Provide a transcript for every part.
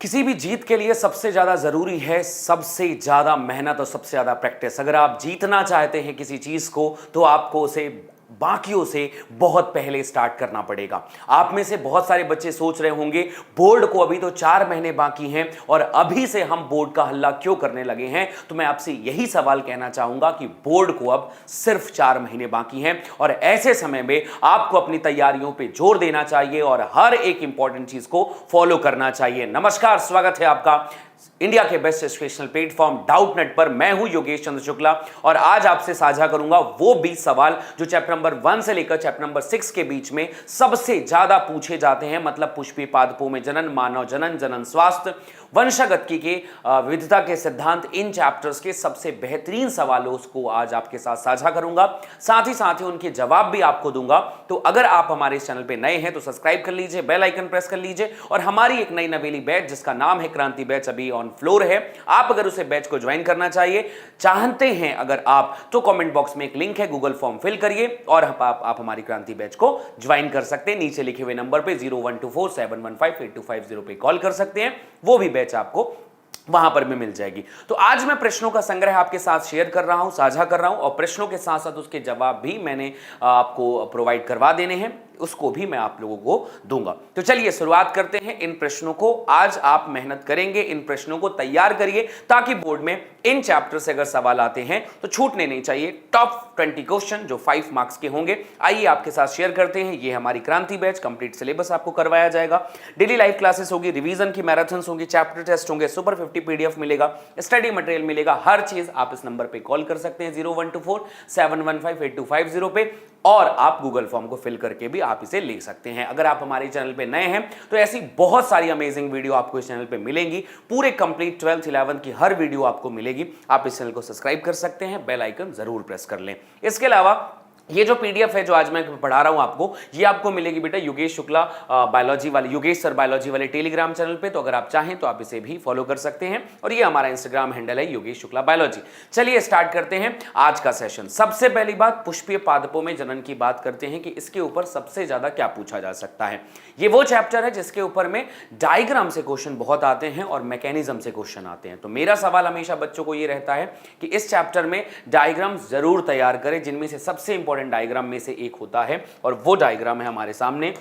किसी भी जीत के लिए सबसे ज्यादा जरूरी है सबसे ज्यादा मेहनत और सबसे ज्यादा प्रैक्टिस। अगर आप जीतना चाहते हैं किसी चीज को तो आपको उसे बाकियों से बहुत पहले स्टार्ट करना पड़ेगा। आप में से बहुत सारे बच्चे सोच रहे होंगे बोर्ड को अभी तो 4 महीने बाकी हैं और अभी से हम बोर्ड का हल्ला क्यों करने लगे हैं। तो मैं आपसे यही सवाल कहना चाहूंगा कि बोर्ड को अब सिर्फ 4 महीने बाकी हैं और ऐसे समय में आपको अपनी तैयारियों पे जोर देना चाहिए और हर एक इंपॉर्टेंट चीज को फॉलो करना चाहिए। नमस्कार, स्वागत है आपका इंडिया के बेस्ट एजुकेशनल प्लेटफॉर्म डाउटनेट पर। मैं हूं योगेश चंद्र शुक्ला और आज आपसे साझा करूंगा वो 20 सवाल जो चैप्टर नंबर 1 से लेकर चैप्टर नंबर 6 के बीच में सबसे ज्यादा पूछे जाते हैं। मतलब पुष्पीय पादपों में जनन, मानव जनन, जनन स्वास्थ्य, वंशागतिकी के विविधता के सिद्धांत, इन चैप्टर्स के सबसे बेहतरीन सवालों को आज आपके साथ साझा करूंगा। साथ ही उनके जवाब भी आपको दूंगा। तो अगर आप हमारे इस चैनल पे नए हैं तो सब्सक्राइब कर लीजिए, बेल आइकन प्रेस कर लीजिए और हमारी एक नई नवेली बैच जिसका नाम है क्रांति बैच अभी ऑन फ्लोर है। आप अगर उसे बैच को ज्वाइन करना चाहते हैं अगर आप, तो कमेंट बॉक्स में एक लिंक है, गूगल फॉर्म फिल करिए और आप हमारी क्रांति बैच को ज्वाइन कर सकते हैं। नीचे लिखे हुए नंबर पे 012471582550 पे कॉल कर सकते हैं, वो भी बैच आपको वहां पर भी मिल जाएगी। तो आज मैं प्रश्नों का संग्रह आपके साथ शेयर कर रहा हूं, साझा कर रहा हूं और प्रश्नों के साथ साथ उसके जवाब भी मैंने आपको प्रोवाइड करवा देने हैं, उसको भी मैं आप लोगों को दूंगा। तो चलिए शुरुआत करते हैं इन प्रश्नों को। आज आप मेहनत करेंगे, इन प्रश्नों को तैयार करिए ताकि बोर्ड में इन चैप्टर से अगर सवाल आते हैं तो छूटने नहीं चाहिए। टॉप 20 क्वेश्चन जो 5 मार्क्स के होंगे, आइए आपके साथ शेयर करते हैं। ये हमारी क्रांति बैच, कंप्लीट सिलेबस आपको करवाया जाएगा, डेली लाइव क्लासेस होगी, रिवीजन की मैराथन्स होंगी, चैप्टर टेस्ट होंगे, सुपर 50 पीडीएफ मिलेगा, स्टडी मटेरियल मिलेगा, हर चीज आप इस नंबर पे कॉल कर सकते हैं 012471582550 पे और आप गूगल फॉर्म को फिल करके भी आप इसे ले सकते हैं। अगर आप हमारे चैनल पे नए हैं तो ऐसी बहुत सारी अमेजिंग वीडियो आपको इस चैनल पे मिलेंगी। पूरे कंप्लीट 12th 11th की हर वीडियो आपको मिलेगी। आप इस चैनल को सब्सक्राइब कर सकते हैं, बेल आइकन जरूर प्रेस कर लें। इसके अलावा ये जो पीडीएफ है जो आज मैं पढ़ा रहा हूं आपको, ये आपको मिलेगी बेटा योगेश शुक्ला बायोलॉजी वाले, योगेश सर बायोलॉजी वाले टेलीग्राम चैनल पे। तो अगर आप चाहें तो आप इसे भी फॉलो कर सकते हैं और ये हमारा इंस्टाग्राम हैंडल है योगेश शुक्ला बायोलॉजी। चलिए स्टार्ट करते हैं आज का सेशन। सबसे पहली बात, पुष्पीय पादपों में जनन की बात करते हैं कि इसके ऊपर सबसे ज्यादा क्या पूछा जा सकता है। ये वो चैप्टर है जिसके ऊपर में डायग्राम से क्वेश्चन बहुत आते हैं और मैकेनिज्म से क्वेश्चन आते हैं। तो मेरा सवाल हमेशा बच्चों को ये रहता है कि इस चैप्टर में डायग्राम जरूर तैयार करें, जिनमें से सबसे इंपॉर्टेंट डायग्राम में से एक होता है और वो डायग्राम है हमारे सामने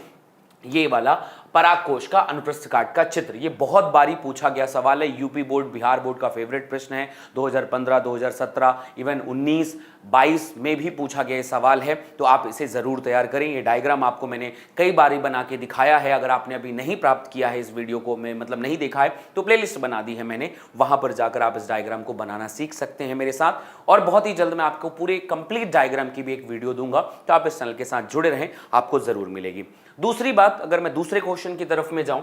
ये वाला, परागकोश का अनुप्रस्थ काट का चित्र। ये बहुत बारी पूछा गया सवाल है, यूपी बोर्ड, बिहार बोर्ड का फेवरेट प्रश्न है। 2015, 2017, इवन 19, 22 में भी पूछा गया सवाल है। तो आप इसे जरूर तैयार करें। ये डायग्राम आपको मैंने कई बारी बना के दिखाया है। अगर आपने अभी नहीं प्राप्त किया है इस वीडियो को, मैं मतलब नहीं देखा है, तो प्लेलिस्ट बना दी है मैंने, वहां पर जाकर आप इस डायग्राम को बनाना सीख सकते हैं मेरे साथ। और बहुत ही जल्द मैं आपको पूरे कंप्लीट डायग्राम की भी एक वीडियो दूंगा, तो आप इस चैनल के साथ जुड़े रहें, आपको जरूर मिलेगी। दूसरी बात, अगर मैं दूसरे क्वेश्चन की तरफ में जाऊं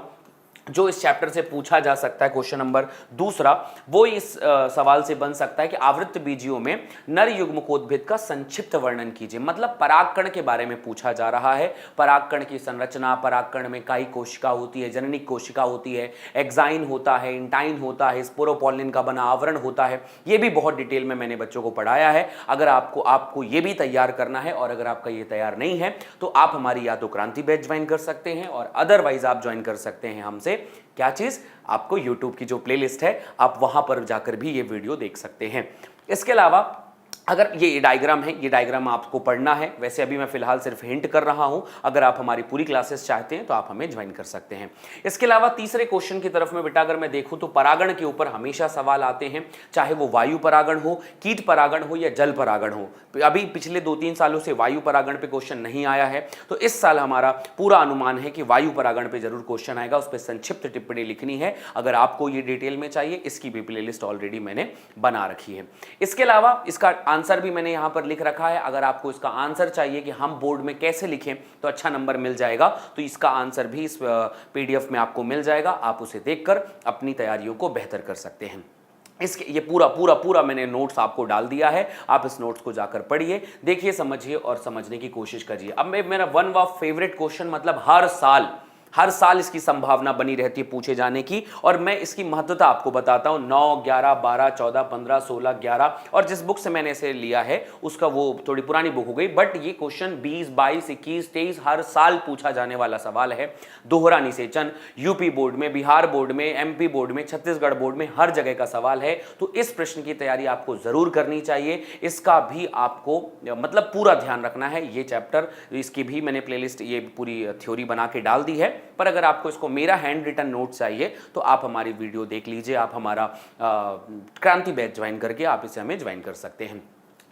जो इस चैप्टर से पूछा जा सकता है, क्वेश्चन नंबर दूसरा, वो इस सवाल से बन सकता है कि आवृत्त बीजियों में नर युग्मकोद्भिद का संक्षिप्त वर्णन कीजिए। मतलब परागकण के बारे में पूछा जा रहा है। परागकण की संरचना, परागकण में काई कोशिका होती है, जननिक कोशिका होती है, एक्साइन होता है, इंटाइन होता है, स्पोरोपोलिन का बना आवरण होता है। ये भी बहुत डिटेल में मैंने बच्चों को पढ़ाया है। अगर आपको ये भी तैयार करना है और अगर आपका ये तैयार नहीं है तो आप हमारी या तो क्रांति बैच ज्वाइन कर सकते हैं और अदरवाइज आप ज्वाइन कर सकते हैं हमसे क्या चीज, आपको YouTube की जो प्लेलिस्ट है आप वहां पर जाकर भी ये वीडियो देख सकते हैं। इसके अलावा अगर ये डायग्राम है, ये डायग्राम आपको पढ़ना है। वैसे अभी मैं फिलहाल सिर्फ हिंट कर रहा हूं, अगर आप हमारी पूरी क्लासेस चाहते हैं तो आप हमें ज्वाइन कर सकते हैं। इसके अलावा तीसरे क्वेश्चन की तरफ में बेटा अगर मैं देखूं तो परागण के ऊपर हमेशा सवाल आते हैं, चाहे वो वायु परागण हो, कीट परागण हो या जल परागण हो। अभी पिछले 2-3 सालों से वायु परागण पे क्वेश्चन नहीं आया है, तो इस साल हमारा पूरा अनुमान है कि वायु परागण पे जरूर क्वेश्चन आएगा। उस पर संक्षिप्त टिप्पणी लिखनी है। अगर आपको ये डिटेल में चाहिए, इसकी भी प्लेलिस्ट ऑलरेडी मैंने बना रखी है। इसके अलावा इसका आंसर भी मैंने यहां पर लिख रखा है। अगर आपको इसका आंसर चाहिए कि हम बोर्ड में कैसे लिखें तो अच्छा नंबर मिल जाएगा, तो इसका आंसर भी इस पीडीएफ में आपको मिल जाएगा। आप उसे देखकर अपनी तैयारियों को बेहतर कर सकते हैं। इसके ये पूरा मैंने नोट्स आपको डाल दिया है। आप इस नोट्स को जाकर पढ़िए, देखिए, समझिए और समझने की कोशिश करिए। अब मेरा वन ऑफ फेवरेट क्वेश्चन, मतलब हर साल हर साल इसकी संभावना बनी रहती है पूछे जाने की, और मैं इसकी महत्वता आपको बताता हूं। 9, 11, 12, 14, 15, 16, 11, और जिस बुक से मैंने इसे लिया है उसका वो थोड़ी पुरानी बुक हो गई, बट ये क्वेश्चन 20, 22, 21, 23 हर साल पूछा जाने वाला सवाल है। दोहरा निषेचन यूपी बोर्ड में, बिहार बोर्ड में, एमपी बोर्ड में, छत्तीसगढ़ बोर्ड में, हर जगह का सवाल है। तो इस प्रश्न की तैयारी आपको जरूर करनी चाहिए। इसका भी आपको मतलब पूरा ध्यान रखना है। ये चैप्टर, इसकी भी मैंने प्लेलिस्ट ये पूरी थ्योरी बना के डाल दी है, पर अगर आपको इसको मेरा हैंड रिटन नोट चाहिए तो आप हमारी वीडियो देख लीजिए, आप हमारा क्रांति बैच ज्वाइन करके आप इसे हमें ज्वाइन कर सकते हैं।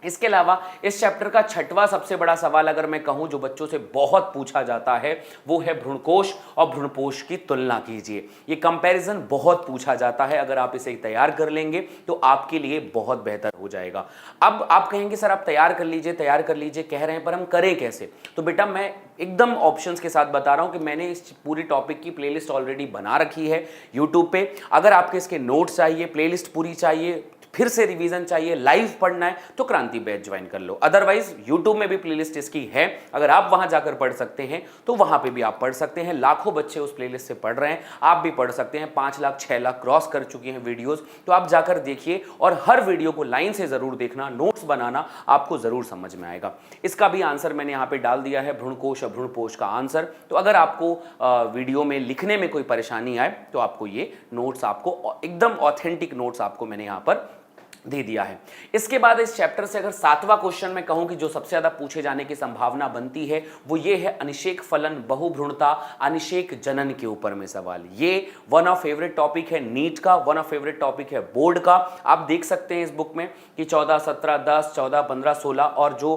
इसके अलावा इस चैप्टर का छठवां सबसे बड़ा सवाल अगर मैं कहूं जो बच्चों से बहुत पूछा जाता है वो है भ्रूणकोश और भ्रूणपोष की तुलना कीजिए। ये कंपैरिजन बहुत पूछा जाता है, अगर आप इसे तैयार कर लेंगे तो आपके लिए बहुत बेहतर हो जाएगा। अब आप कहेंगे सर आप तैयार कर लीजिए कह रहे हैं, पर हम करें कैसे? तो बेटा मैं एकदम ऑप्शंस के साथ बता रहा हूं कि मैंने इस पूरी टॉपिक की प्लेलिस्ट ऑलरेडी बना रखी है यूट्यूब पे। अगर आपके इसके नोट्स चाहिए, प्लेलिस्ट पूरी चाहिए, फिर से रिवीजन चाहिए, लाइव पढ़ना है, तो क्रांति बैच ज्वाइन कर लो। अदरवाइज यूट्यूब में भी प्लेलिस्ट इसकी है, अगर आप वहां जाकर पढ़ सकते हैं तो वहां पे भी आप पढ़ सकते हैं। लाखों बच्चे उस प्लेलिस्ट से पढ़ रहे हैं, आप भी पढ़ सकते हैं। 5 लाख 6 लाख क्रॉस कर चुकी हैं वीडियोस, तो आप जाकर देखिए और हर वीडियो को लाइन से जरूर देखना, नोट्स बनाना, आपको जरूर समझ में आएगा। इसका भी आंसर मैंने यहाँ पे डाल दिया है, भ्रूणकोश और भ्रूणपोष का आंसर। तो अगर आपको वीडियो में लिखने में कोई परेशानी आए तो आपको ये नोट्स, आपको एकदम ऑथेंटिक नोट्स आपको मैंने यहाँ पर दे दिया है। इसके बाद इस चैप्टर से अगर 7वां क्वेश्चन मैं कहूं कि जो सबसे ज्यादा पूछे जाने की संभावना बनती है वो ये है अनिषेक फलन, बहुभ्रूणता, अनिषेक जनन के ऊपर में सवाल। ये वन ऑफ फेवरेट टॉपिक है नीट का, वन ऑफ फेवरेट टॉपिक है बोर्ड का। आप देख सकते हैं इस बुक में कि 14, 17, 10, 14, 15, 16 और जो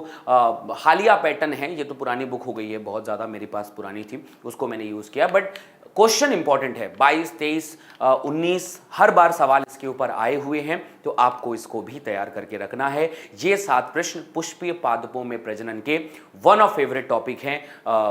हालिया पैटर्न है, ये तो पुरानी बुक हो गई है, बहुत ज्यादा मेरे पास पुरानी थी, उसको मैंने यूज किया, बट क्वेश्चन इंपॉर्टेंट है। 22, 23, 19 हर बार सवाल इसके ऊपर आए हुए हैं, तो आपको इसको भी तैयार करके रखना है। ये 7 प्रश्न पुष्पीय पादपों में प्रजनन के वन ऑफ फेवरेट टॉपिक हैं,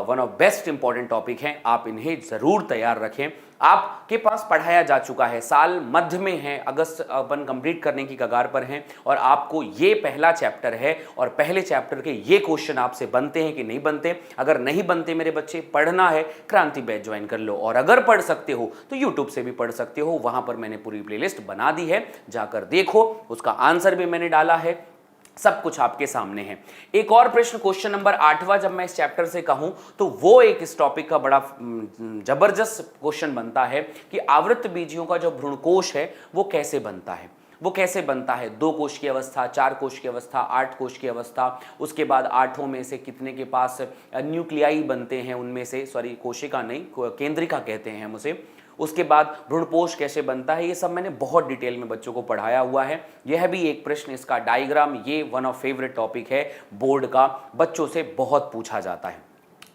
one of best important topic हैं। आप इन्हें जरूर तैयार रखें। आपके पास पढ़ाया जा चुका है, साल मध्य में है, अगस्त अपन कंप्लीट करने की कगार पर हैं, और आपको ये पहला चैप्टर है और पहले चैप्टर के ये क्वेश्चन आपसे बनते हैं कि नहीं बनते। अगर नहीं बनते मेरे बच्चे, पढ़ना है, क्रांति बैच ज्वाइन कर लो, और अगर पढ़ सकते हो तो यूट्यूब से भी पढ़ सकते हो, वहां पर मैंने पूरी प्लेलिस्ट बना दी है, जाकर देखो, उसका आंसर भी मैंने डाला है, सब कुछ आपके सामने है। एक और प्रश्न, क्वेश्चन नंबर 8वां जब मैं इस चैप्टर से कहूं तो वो एक इस टॉपिक का बड़ा जबरदस्त क्वेश्चन बनता है कि आवृत्त बीजियों का जो भ्रूणकोश है वो कैसे बनता है। वो कैसे बनता है? 2 कोश की अवस्था, 4 कोश की अवस्था, 8 कोश की अवस्था, उसके बाद 8 में से कितने के पास न्यूक्लियाई बनते हैं, उनमें से, सॉरी कोशिका नहीं, केंद्रिका कहते हैं हम उसे। उसके बाद भ्रूणपोष कैसे बनता है, ये सब मैंने बहुत डिटेल में बच्चों को पढ़ाया हुआ है। यह भी एक प्रश्न, इसका डायग्राम, ये वन ऑफ फेवरेट टॉपिक है बोर्ड का, बच्चों से बहुत पूछा जाता है।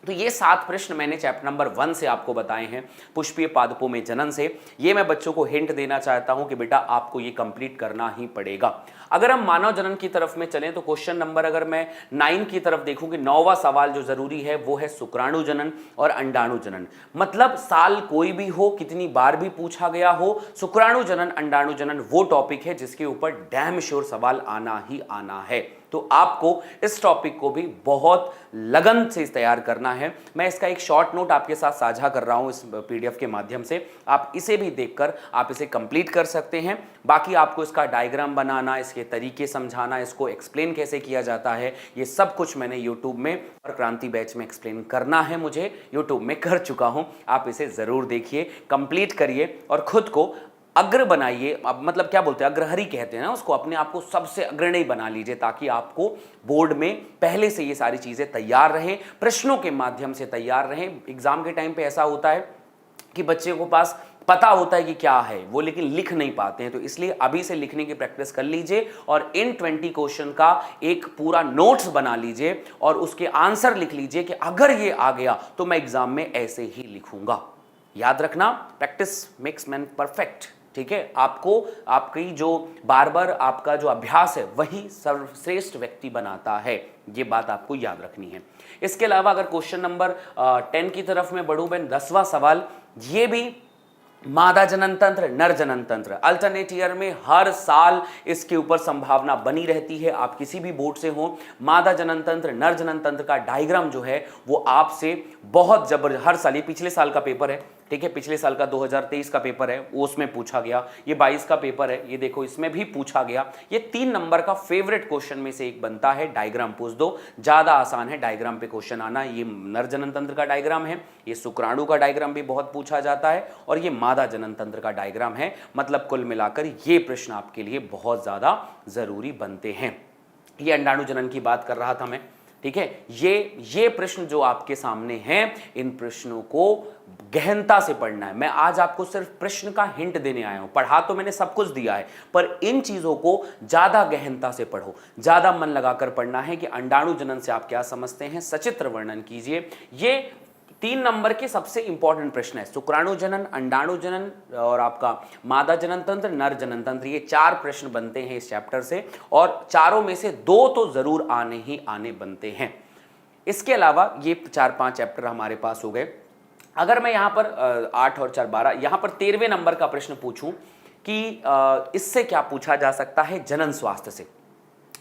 तो ये 7 प्रश्न मैंने चैप्टर नंबर 1 से आपको बताए हैं, पुष्पीय पादपों में जनन से। ये मैं बच्चों को हिंट देना चाहता हूं कि बेटा आपको ये कंप्लीट करना ही पड़ेगा। अगर हम मानव जनन की तरफ में चलें तो क्वेश्चन नंबर अगर मैं 9 की तरफ देखूं कि 9वां सवाल जो जरूरी है वो है शुक्राणु जनन और अंडाणु जनन। मतलब साल कोई भी हो, कितनी बार भी पूछा गया हो, शुक्राणु जनन, अंडाणु जनन वो टॉपिक है जिसके ऊपर डैम श्योर सवाल आना ही आना है। तो आपको इस टॉपिक को भी बहुत लगन से तैयार करना है। मैं इसका एक शॉर्ट नोट आपके साथ साझा कर रहा हूं इस पीडीएफ के माध्यम से, आप इसे भी देखकर आप इसे कंप्लीट कर सकते हैं। बाकी आपको इसका डायग्राम बनाना, इसके तरीके समझाना, इसको एक्सप्लेन कैसे किया जाता है, ये सब कुछ मैंने यूट्यूब में और क्रांति बैच में एक्सप्लेन करना है, मुझे यूट्यूब में कर चुका हूं। आप इसे जरूर देखिए, कंप्लीट करिए और खुद को अग्र बनाइए। अब मतलब क्या बोलते हैं, अग्रहरी कहते हैं ना उसको, अपने आप को सबसे अग्रणी बना लीजिए ताकि आपको बोर्ड में पहले से ये सारी चीजें तैयार रहें, प्रश्नों के माध्यम से तैयार रहें। एग्जाम के टाइम पे ऐसा होता है कि बच्चे को पास पता होता है कि क्या है वो, लेकिन लिख नहीं पाते हैं, तो इसलिए अभी से लिखने की प्रैक्टिस कर लीजिए और इन 20 क्वेश्चन का एक पूरा नोट्स बना लीजिए और उसके आंसर लिख लीजिए कि अगर ये आ गया तो मैं एग्जाम में ऐसे ही लिखूंगा। याद रखना, प्रैक्टिस मेक्स मैन परफेक्ट। ठीक है, आपको आपकी जो बार बार आपका जो अभ्यास है वही सर्वश्रेष्ठ व्यक्ति बनाता है, ये बात आपको याद रखनी है। इसके अलावा अगर क्वेश्चन नंबर 10 की तरफ में बढ़ूं मैं, 10वां सवाल, ये भी मादा जनन तंत्र, नर जनन तंत्र, अल्टरनेट ईयर में हर साल इसके ऊपर संभावना बनी रहती है। आप किसी भी बोर्ड से हो, मादा जनन तंत्र, नर जनन तंत्र का डायग्राम जो है वो आपसे बहुत हर साल, ये पिछले साल का पेपर है, ठीक है, पिछले साल का 2023 का पेपर है, वो उसमें पूछा गया। ये 22 का पेपर है, ये देखो इसमें भी पूछा गया। ये 3 नंबर का फेवरेट क्वेश्चन में से एक बनता है। डायग्राम पूछ दो, ज्यादा आसान है डायग्राम पे क्वेश्चन आना। ये नर जनन तंत्र का डायग्राम है, ये शुक्राणु का डायग्राम भी बहुत पूछा जाता है, और ये मादा जनन तंत्र का डायग्राम है। मतलब कुल मिलाकर ये प्रश्न आपके लिए बहुत ज्यादा जरूरी बनते हैं। ये अंडाणु जनन की बात कर रहा था मैं, ठीक है। ये प्रश्न जो आपके सामने हैं, इन प्रश्नों को गहनता से पढ़ना है। मैं आज आपको सिर्फ प्रश्न का हिंट देने आया हूं, पढ़ा तो मैंने सब कुछ दिया है, पर इन चीजों को ज्यादा गहनता से पढ़ो, ज्यादा मन लगाकर पढ़ना है कि अंडाणु जनन से आप क्या समझते हैं, सचित्र वर्णन कीजिए। ये 3 नंबर के सबसे इंपॉर्टेंट प्रश्न है, शुक्राणु जनन, अंडाणु जनन और आपका मादा जनन तंत्र, नर जनन तंत्र। ये 4 प्रश्न बनते हैं इस चैप्टर से, और चारों में से 2 तो जरूर आने ही आने बनते हैं। इसके अलावा ये 4-5 चैप्टर हमारे पास हो गए। अगर मैं यहां पर 8 और 4 12, यहां पर 13वें नंबर का प्रश्न पूछूं कि इससे क्या पूछा जा सकता है, जनन स्वास्थ्य से।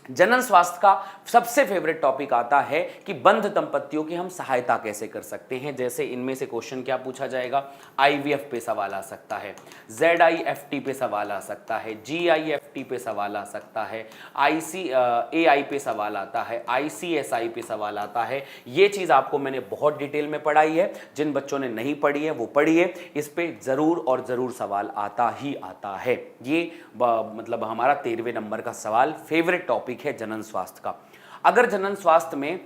जनन स्वास्थ्य का सबसे फेवरेट टॉपिक आता है कि बंध दंपतियों की हम सहायता कैसे कर सकते हैं। जैसे इनमें से क्वेश्चन क्या पूछा जाएगा, आईवीएफ पे सवाल आ सकता है, ZIFT पे सवाल आ सकता है, GIFT पे सवाल आ सकता है, ICAI पे सवाल आता है, ICSI पे सवाल आता है। ये चीज़ आपको मैंने बहुत डिटेल में पढ़ाई है, जिन बच्चों ने नहीं पढ़ी है वो पढ़िए, इस पे ज़रूर और ज़रूर सवाल आता ही आता है। ये मतलब हमारा 13वें नंबर का सवाल, फेवरेट टॉपिक है जनन स्वास्थ्य का। अगर जनन स्वास्थ्य में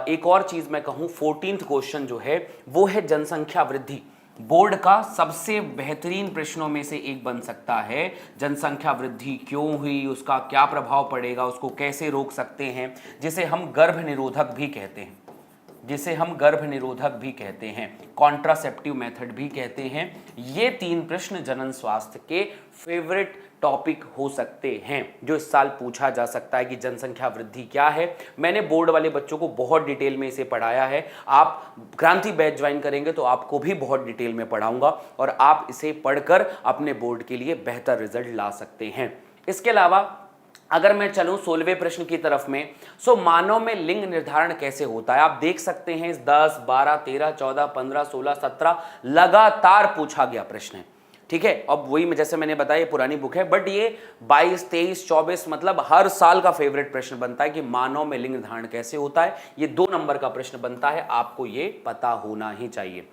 एक और चीज मैं कहूं, 14th क्वेश्चन जो है वो है जनसंख्या वृद्धि। बोर्ड का सबसे बेहतरीन प्रश्नों में से एक बन सकता है, जनसंख्या वृद्धि क्यों हुई, उसका क्या प्रभाव पड़ेगा, उसको कैसे रोक सकते हैं, जिसे हम गर्भ निरोधक भी कहते हैं, जिसे हम गर्भ निरोधक भी कहते हैं, कॉन्ट्रासेप्टिव मेथड भी कहते हैं। ये 3 प्रश्न जनन स्वास्थ्य के फेवरेट टॉपिक हो सकते हैं, जो इस साल पूछा जा सकता है कि जनसंख्या वृद्धि क्या है। मैंने बोर्ड वाले बच्चों को बहुत डिटेल में इसे पढ़ाया है। आप क्रांति बैच ज्वाइन करेंगे तो आपको भी बहुत डिटेल में पढ़ाऊंगा, और आप इसे पढ़कर अपने बोर्ड के लिए बेहतर रिजल्ट ला सकते हैं। इसके अलावा अगर मैं चलूं 16वें प्रश्न की तरफ में, सो मानव में लिंग निर्धारण कैसे होता है। आप देख सकते हैं 10, 12, 13, 14, 15, 16, 17 लगातार पूछा गया प्रश्न है, ठीक है। अब वही जैसे मैंने बताया ये पुरानी बुक है, बट ये 22, 23, 24 मतलब हर साल का फेवरेट प्रश्न बनता है कि मानव में लिंग निर्धारण कैसे होता है। ये 2 नंबर का प्रश्न बनता है, आपको ये पता होना ही चाहिए।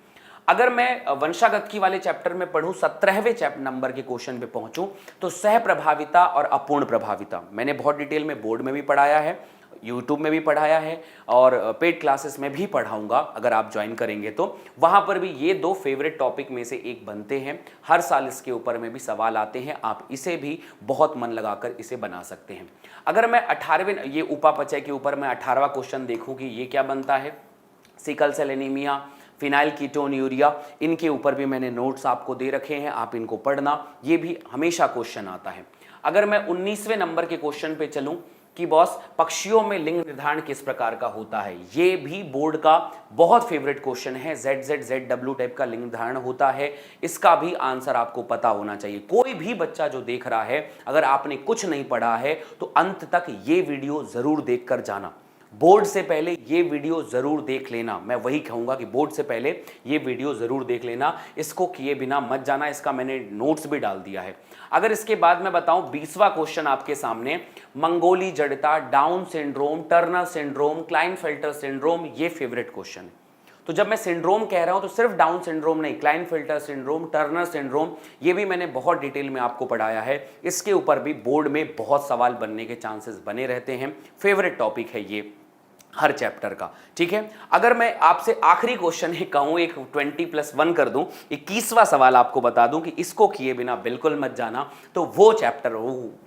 अगर मैं वंशागत वाले चैप्टर में पढ़ूं, 17वें नंबर के क्वेश्चन पे पहुंचूं, तो सह प्रभाविता और अपूर्ण प्रभाविता मैंने बहुत डिटेल में बोर्ड में भी पढ़ाया है, यूट्यूब में भी पढ़ाया है, और पेड क्लासेस में भी पढ़ाऊंगा। अगर आप ज्वाइन करेंगे तो वहां पर भी ये 2 फेवरेट टॉपिक में से एक बनते हैं। हर साल इसके ऊपर में भी सवाल आते हैं, आप इसे भी बहुत मन लगाकर इसे बना सकते हैं। अगर मैं 18वें, ये उपापचय के ऊपर मैं 18वां क्वेश्चन देखूं कि ये क्या बनता है, sickle cell anaemia, phenylketonuria, इनके ऊपर भी मैंने नोट्स आपको दे रखे हैं, आप इनको पढ़ना, ये भी हमेशा क्वेश्चन आता है। अगर मैं 19वें नंबर के क्वेश्चन पे चलूं कि बॉस पक्षियों में लिंग निर्धारण किस प्रकार का होता है, ये भी बोर्ड का बहुत फेवरेट क्वेश्चन है। ZW टाइप का लिंग निर्धारण होता है, इसका भी आंसर आपको पता होना चाहिए। कोई भी बच्चा जो देख रहा है, अगर आपने कुछ नहीं पढ़ा है तो अंत तक ये वीडियो जरूर देख कर जाना। बोर्ड से पहले ये वीडियो जरूर देख लेना, मैं वही कहूंगा कि बोर्ड से पहले ये वीडियो जरूर देख लेना, इसको किए बिना मत जाना। इसका मैंने नोट्स भी डाल दिया है। अगर इसके बाद मैं बताऊं 20वां क्वेश्चन आपके सामने, मंगोली जड़ता, down syndrome, Turner syndrome, Klinefelter syndrome, ये फेवरेट क्वेश्चन है। तो जब मैं सिंड्रोम कह रहा हूं तो सिर्फ डाउन सिंड्रोम नहीं, क्लाइनफेल्टर सिंड्रोम, टर्नर सिंड्रोम, ये भी मैंने बहुत डिटेल में आपको पढ़ाया है। इसके ऊपर भी बोर्ड में बहुत सवाल बनने के चांसेस बने रहते हैं, फेवरेट टॉपिक है ये हर चैप्टर का, ठीक है। अगर मैं आपसे आखिरी क्वेश्चन ही कहूं, एक 20+1 कर दूं, 21वां सवाल आपको बता दूं कि इसको किए बिना बिल्कुल मत जाना, तो वो चैप्टर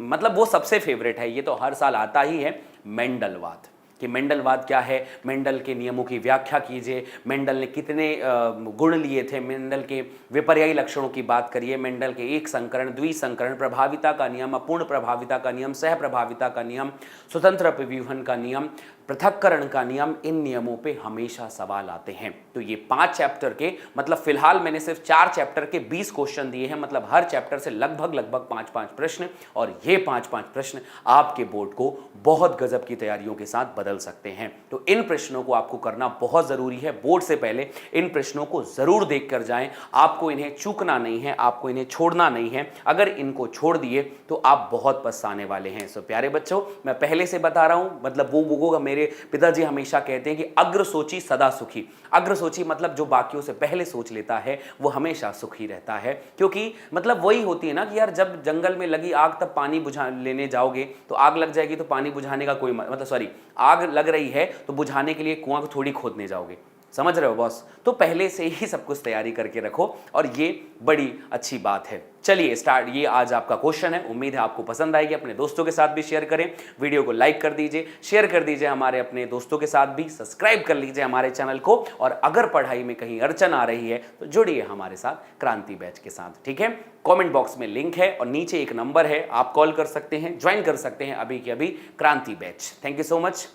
मतलब वो सबसे फेवरेट है, ये तो हर साल आता ही है, मेंडलवाद। कि मेंडलवाद क्या है, मेंडल के नियमों की व्याख्या कीजिए, मेंडल ने कितने गुण लिए थे, मेंडल के विपर्यायी लक्षणों की बात करिए, मेंडल के एक संकरण, द्विसंकरण, प्रभाविता का नियम, अपूर्ण प्रभाविता का नियम, सह प्रभाविता का नियम, स्वतंत्र विव्यूहन का नियम, पृथक्करण का नियम, इन नियमों पे हमेशा सवाल आते हैं। तो ये 5 चैप्टर के, मतलब फिलहाल मैंने सिर्फ 4 चैप्टर के 20 क्वेश्चन दिए हैं, मतलब हर चैप्टर से लगभग 5-5 प्रश्न, और ये 5-5 प्रश्न आपके बोर्ड को बहुत गजब की तैयारियों के साथ बदल सकते हैं। तो इन प्रश्नों को आपको करना बहुत जरूरी है। बोर्ड से पहले इन प्रश्नों को जरूर देख कर जाएं, आपको इन्हें चूकना नहीं है, आपको इन्हें छोड़ना नहीं है। अगर इनको छोड़ दिए तो आप बहुत पछताने वाले हैं। सो प्यारे बच्चों, मैं पहले से बता रहा हूं, मतलब वो मेरे पिताजी हमेशा कहते हैं कि अग्र सोची सदा सुखी। अग्र सोची मतलब जो बाकियों से पहले सोच लेता है वो हमेशा सुखी रहता है, क्योंकि मतलब वही होती है ना कि यार जब जंगल में लगी आग तब पानी बुझा लेने जाओगे तो आग लग जाएगी, तो पानी बुझाने का कोई मतलब सॉरी, आग लग रही है तो बुझाने के लिए कुआं को थोड़ी खोदने जाओगे, समझ रहे हो बॉस? तो पहले से ही सब कुछ तैयारी करके रखो, और ये बड़ी अच्छी बात है। चलिए स्टार्ट, ये आज आपका क्वेश्चन है, उम्मीद है आपको पसंद आएगी। अपने दोस्तों के साथ भी शेयर करें, वीडियो को लाइक कर दीजिए, शेयर कर दीजिए हमारे अपने दोस्तों के साथ भी, सब्सक्राइब कर लीजिए हमारे चैनल को, और अगर पढ़ाई में कहीं अड़चन आ रही है तो जुड़िए हमारे साथ क्रांति बैच के साथ, ठीक है? कमेंट बॉक्स में लिंक है और नीचे एक नंबर है, आप कॉल कर सकते हैं, ज्वाइन कर सकते हैं अभी के अभी क्रांति batch. Thank you so much.